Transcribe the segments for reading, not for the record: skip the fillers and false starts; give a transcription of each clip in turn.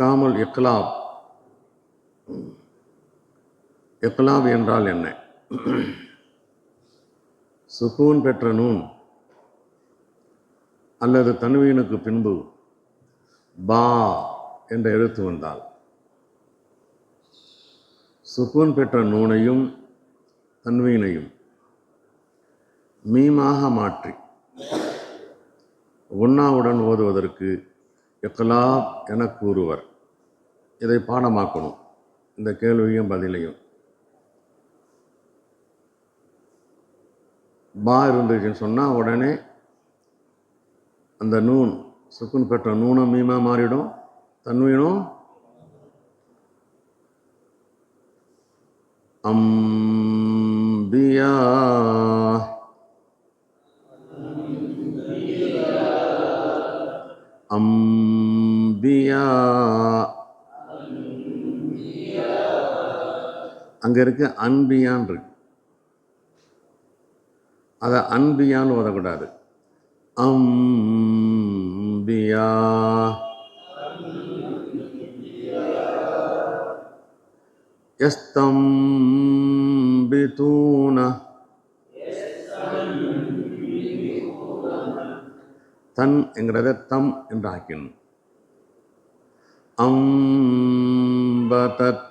அஹ்காமுல் இக்லாப். இக்லாப் என்றால் என்ன? சுகூன் பெற்ற நூன் அல்லது தன்வீனுக்கு பின்பு பா என்ற எழுத்து வந்தால் சுகூன் பெற்ற நூனையும் தன்வீனையும் மீமாக மாற்றி ஒன்னாவுடன் ஓதுவதற்கு இக்லாப் என கூறுவர். இதை பாடமாக்கணும், இந்த கேள்வியும் பதிலையும். பா இருந்துச்சுன்னு சொன்னால் உடனே அந்த நூன் சுக்குன் பெற்ற நூனும் மீமா மாறிடும், தன்வீனும் அம்பியா அம்பியா. அங்க இருக்கு அன்பியான் இருக்கு, அதை அன்பியான்னு ஓதக்கூடாது. அம்பியா யஸ்தம்பிதூன தன் என்கிறத தம் என்று ஆக்கணும். அம்பதத்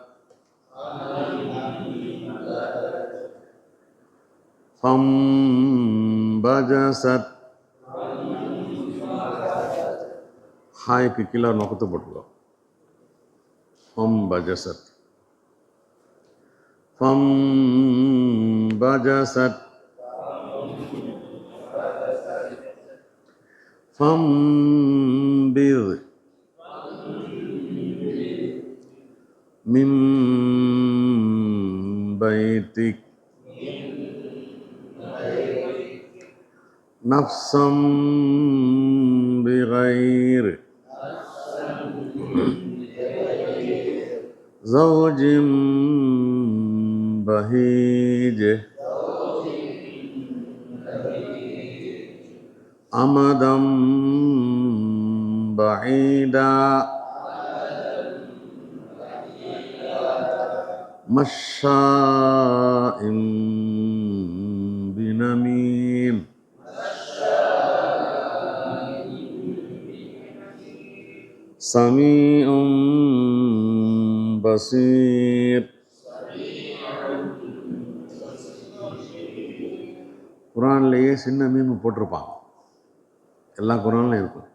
ஃபம்பஜஸத். ஹாய்க்கு கீழே நொக்கத்து போட்டுக்கோ. ஃபம்பஜஸத் ஃபம்பஜஸத் ஃபம்பிர் மின் பைத்திக் நஃப்ஸம் பிகைர் ஜௌஜிம் பஹீஜ் அமதம் பஈதா மஷ்ஷாஇம் பினமீம் சமீஉம் பசீர். குரான்லேயே சின்ன மீன் போட்டிருப்பாங்க, எல்லா குரான்லையும் இருக்கும்.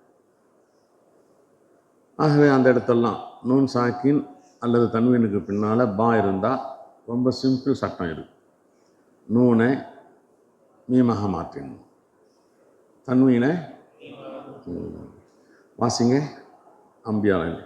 ஆகவே அந்த இடத்தெல்லாம் நூன் சாக்கின் அல்லது தன்வீனுக்கு பின்னால் பா இருந்தால் ரொம்ப சிம்பிள் சட்டம் இது. நூனை மீமாக மாற்றிடணும், தன்வீனை வாசிங்க. அம்பியாவில்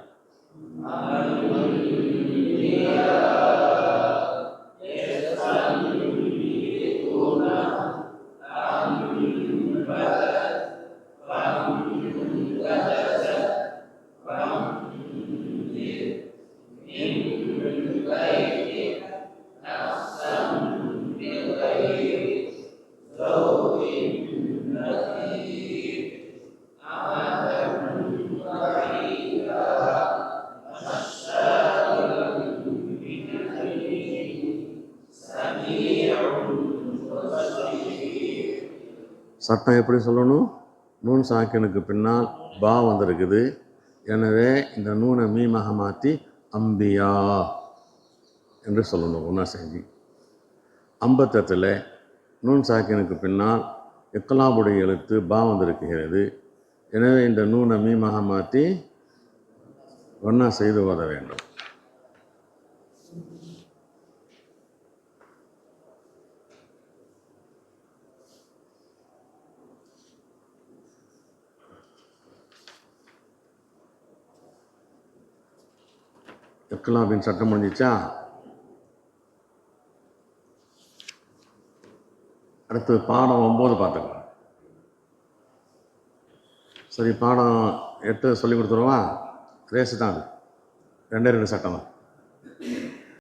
சட்டம் எப்படி சொல்லணும்? நூன் சாக்கினுக்கு பின்னால் பா வந்திருக்குது, எனவே இந்த நூனை மீமாக மாற்றி அம்பியா என்று சொல்லணும் ஒன்றா செஞ்சு. 58 நூன் சாக்கினுக்கு பின்னால் இக்லாபுடைய எழுத்து பா வந்திருக்கிறது, எனவே இந்த நூனை மீமாக மாற்றி ஒன்றா செய்து ஓத வேண்டும். இக்லாபின் சட்டம் முடிஞ்சிச்சா? அடுத்து பாடம் 9 பார்த்துக்கலாம். சரி, பாடம் 8 சொல்லி கொடுத்துருவா. ரேஸு தான் அது, 2 சட்டம் தான்.